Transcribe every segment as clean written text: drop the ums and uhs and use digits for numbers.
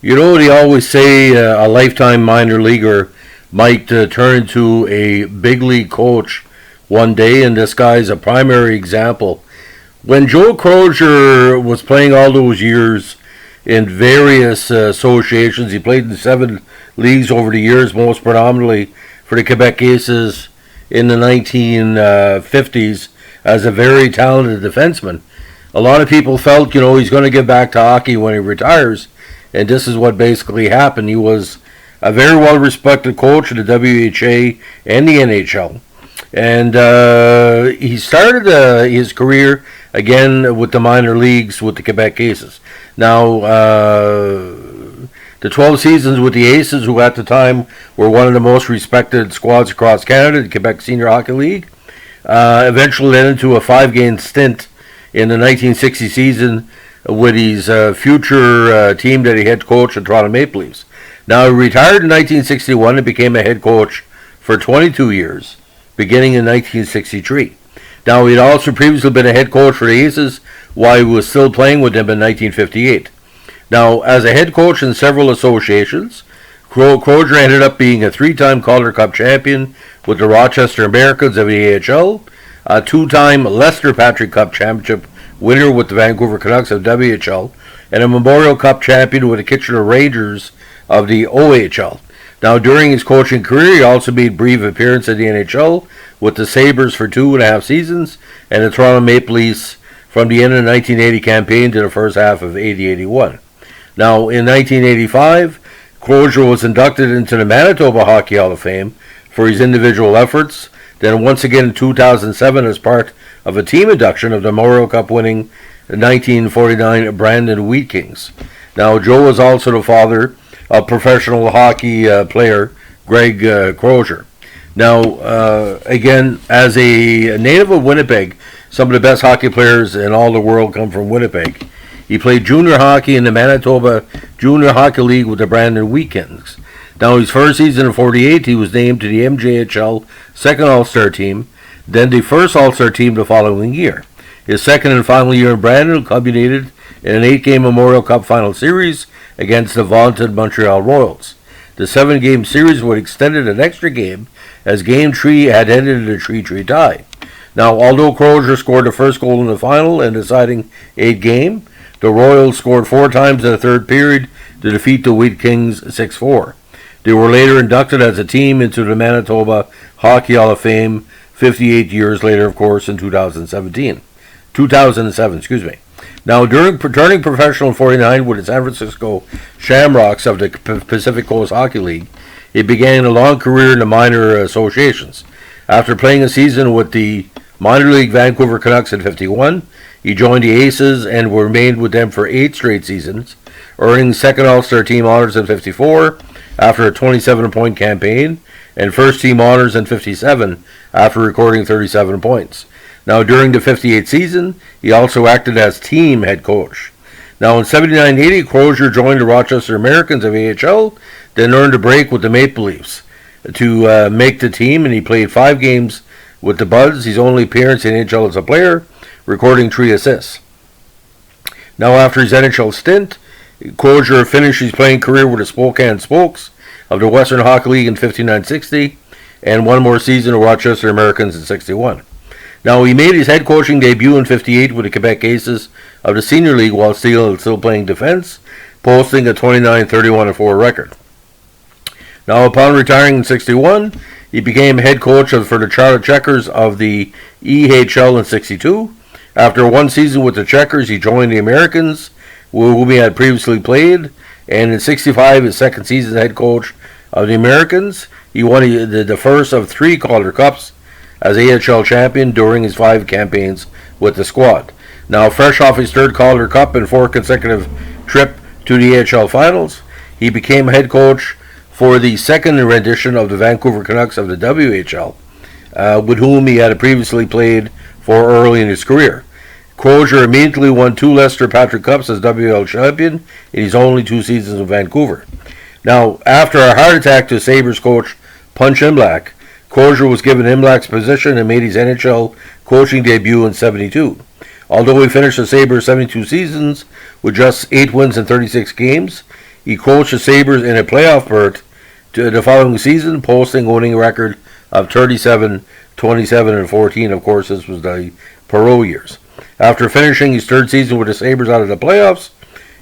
You know, they always say a lifetime minor leaguer might turn into a big league coach one day, and this guy's a primary example. When Joe Crozier was playing all those years in various associations, he played in 7 leagues over the years, most predominantly for the Quebec Aces in the 1950s as a very talented defenseman. A lot of people felt, he's going to get back to hockey when he retires, and this is what basically happened. He was a very well-respected coach in the WHA and the NHL. And he started his career again with the minor leagues with the Quebec Aces. Now, the 12 seasons with the Aces, who at the time were one of the most respected squads across Canada, the Quebec Senior Hockey League, eventually led into a 5-game stint in the 1960 season with his future team that he head coached, the Toronto Maple Leafs. Now, he retired in 1961 and became a head coach for 22 years, beginning in 1963. Now, he had also previously been a head coach for the Aces while he was still playing with them in 1958. Now, as a head coach in several associations, Crozier ended up being a 3-time Calder Cup champion with the Rochester Americans of the AHL, a 2-time Lester Patrick Cup championship winner with the Vancouver Canucks of WHL, and a Memorial Cup champion with the Kitchener Rangers of the OHL. Now, during his coaching career, he also made brief appearances in the NHL with the Sabres for 2.5 seasons and the Toronto Maple Leafs from the end of the 1980 campaign to the first half of 80-81. Now, in 1985, Crozier was inducted into the Manitoba Hockey Hall of Fame for his individual efforts. Then once again in 2007 as part of a team induction of the Memorial Cup winning 1949 Brandon Wheat Kings. Now, Joe was also the father of professional hockey player Greg Crozier. Now, again, as a native of Winnipeg, some of the best hockey players in all the world come from Winnipeg. He played junior hockey in the Manitoba Junior Hockey League with the Brandon Wheat Kings. Now, his first season in 48, he was named to the MJHL second All-Star team, then the first All-Star team the following year. His second and final year in Brandon culminated in an 8-game Memorial Cup final series against the vaunted Montreal Royals. The 7-game series would extended an extra game as Game 3 had ended in a 3-3 tie. Now, although Crozier scored the first goal in the final and deciding 8 game, the Royals scored 4 times in the third period to defeat the Wheat Kings 6-4. They were later inducted as a team into the Manitoba Hockey Hall of Fame 58 years later, of course, in 2007. Now, during turning professional in 49 with the San Francisco Shamrocks of the Pacific Coast Hockey League, he began a long career in the minor associations. After playing a season with the minor league Vancouver Canucks in 51, he joined the Aces and remained with them for 8 straight seasons, earning second All-Star team honors in 54 after a 27-point campaign, and first team honors in 57 after recording 37 points. Now, during the 58 season, he also acted as team head coach. Now, in 79-80, Crozier joined the Rochester Americans of AHL, then earned a break with the Maple Leafs to make the team, and he played 5 games with the Buds, his only appearance in NHL as a player, recording 3 assists. Now, after his NHL stint, Crozier finished his playing career with the Spokane Spokes of the Western Hockey League in 59-60, and one more season with Rochester Americans in 61. Now, he made his head coaching debut in 58 with the Quebec Aces of the Senior League while still playing defense, posting a 29-31-4 record. Now, upon retiring in 61, he became head coach for the Charlotte Checkers of the EHL in 62. After one season with the Checkers, he joined the Americans, whom he had previously played, and in 65, his second season head coach of the Americans, he won the first of 3 Calder Cups as AHL champion during his 5 campaigns with the squad. Now, fresh off his 3rd Calder Cup and 4 consecutive trip to the AHL finals, he became head coach for the second rendition of the Vancouver Canucks of the WHL, with whom he had previously played for early in his career. Crozier immediately won 2 Lester Patrick Cups as WHL champion in his only 2 seasons in Vancouver. Now, after a heart attack to Sabres coach Punch Imlach, Crozier was given Imlach's position and made his NHL coaching debut in 72. Although he finished the Sabres 72 seasons with just 8 wins in 36 games, He coached the Sabres in a playoff berth to the following season, posting a winning record of 37, 27, and 14. Of course, this was the Perreault years. After finishing his third season with the Sabres out of the playoffs,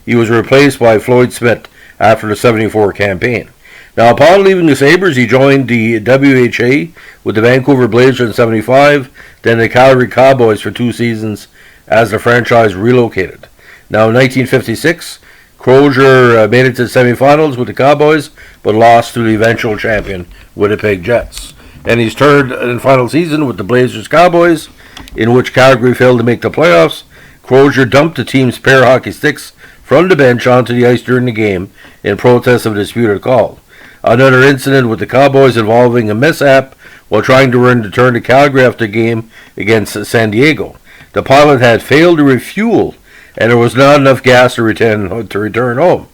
he was replaced by Floyd Smith after the 74 campaign. Now, upon leaving the Sabres, he joined the WHA with the Vancouver Blazers in 75, then the Calgary Cowboys for 2 seasons as the franchise relocated. Now, in 1956, Crozier made it to the semifinals with the Cowboys, but lost to the eventual champion Winnipeg Jets. And his third and final season with the Blazers Cowboys, in which Calgary failed to make the playoffs, Crozier dumped the team's pair of hockey sticks from the bench onto the ice during the game in protest of a disputed call. Another incident with the Cowboys involving a mishap while trying to return to Calgary after the game against San Diego. The pilot had failed to refuel, and there was not enough gas to return home.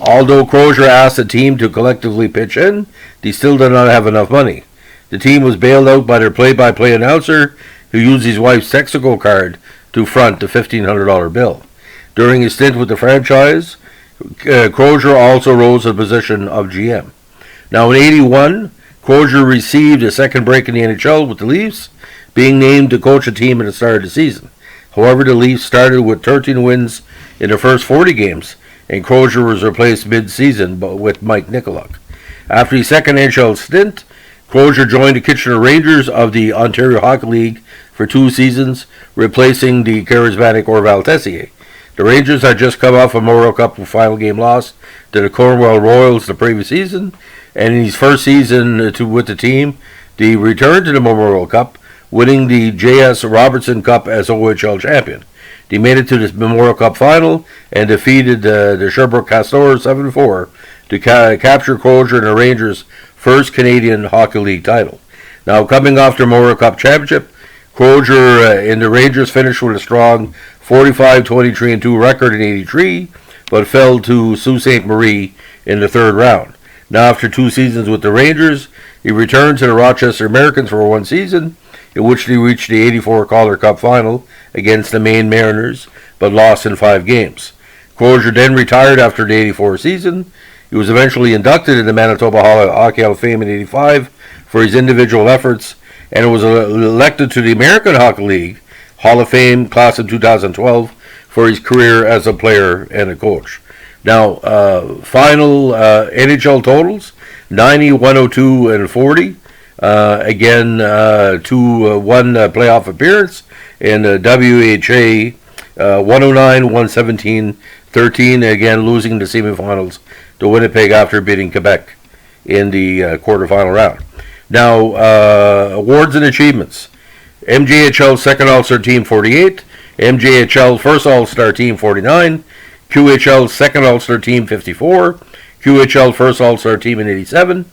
Although Crozier asked the team to collectively pitch in, they still did not have enough money. The team was bailed out by their play-by-play announcer, who used his wife's Texaco card to front the $1,500 bill. During his stint with the franchise, Crozier also rose to the position of GM. Now, in 81, Crozier received a second break in the NHL with the Leafs, being named to coach a team at the start of the season. However, the Leafs started with 13 wins in the first 40 games, and Crozier was replaced mid-season with Mike Nicolak. After his second NHL stint, Crozier joined the Kitchener Rangers of the Ontario Hockey League for 2 seasons, replacing the charismatic Orval Tessier. The Rangers had just come off a Memorial Cup final game loss to the Cornwall Royals the previous season, and in his first season with the team, they returned to the Memorial Cup, winning the J.S. Robertson Cup as OHL champion. They made it to the Memorial Cup final and defeated the Sherbrooke Castors 7-4 to capture Crozier and the Rangers' first Canadian Hockey League title. Now, coming off the Memorial Cup championship, Crozier and the Rangers finished with a strong 45-23-2 record in 83, but fell to Sault Ste. Marie in the third round. Now, after 2 seasons with the Rangers, he returned to the Rochester Americans for 1 season, in which they reached the 84 Calder Cup final against the Maine Mariners, but lost in 5 games. Crozier then retired after the 84 season. He was eventually inducted in the Manitoba Hockey Hall of Fame in 85 for his individual efforts, and was elected to the American Hockey League Hall of Fame class of 2012 for his career as a player and a coach. Now, final NHL totals, 90, 102, and 40. Again, 1 playoff appearance in the WHA, 109, 117, 13. Again, losing the semifinals to Winnipeg after beating Quebec in the quarterfinal round. Now, awards and achievements. MJHL Second All-Star Team 48, MJHL First All-Star Team 49, QHL Second All-Star Team 54, QHL First All-Star Team in 87,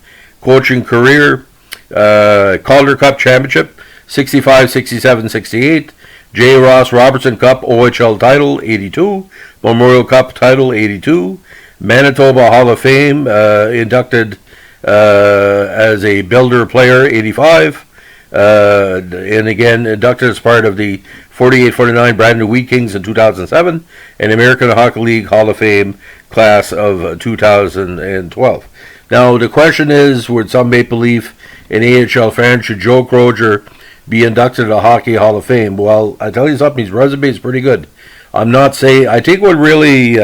coaching career, Calder Cup Championship 65, 67, 68, J. Ross Robertson Cup OHL title 82, Memorial Cup title 82, Manitoba Hall of Fame inducted as a builder player 85, and again inducted as part of the 48-49 Brandon Wheat Kings in 2007, and American Hockey League Hall of Fame class of 2012. Now the question is, would some Maple Leaf and AHL fans, should Joe Crozier be inducted to the Hockey Hall of Fame? Well, I tell you something, his resume is pretty good. I'm not saying, I think what really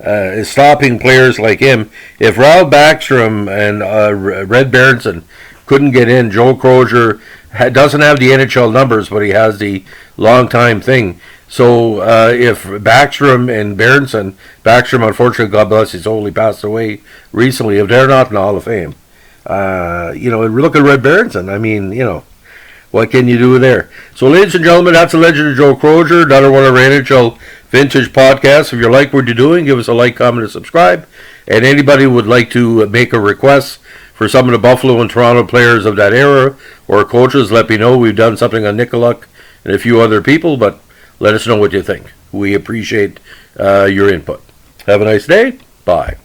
is stopping players like him, if Ralph Backstrom and Red Berenson couldn't get in, Joe Crozier doesn't have the NHL numbers, but he has the long-time thing. So if Backstrom and Berenson, Backstrom, unfortunately, God bless his soul, he passed away recently, if they're not in the Hall of Fame, look at Red Berenson. I mean, what can you do there? So, ladies and gentlemen, that's the Legend of Joe Crozier, another one of our NHL Vintage podcasts. If you like what you're doing, give us a like, comment, and subscribe. And anybody would like to make a request for some of the Buffalo and Toronto players of that era or coaches, let me know. We've done something on Nicolak and a few other people, but let us know what you think. We appreciate your input. Have a nice day. Bye.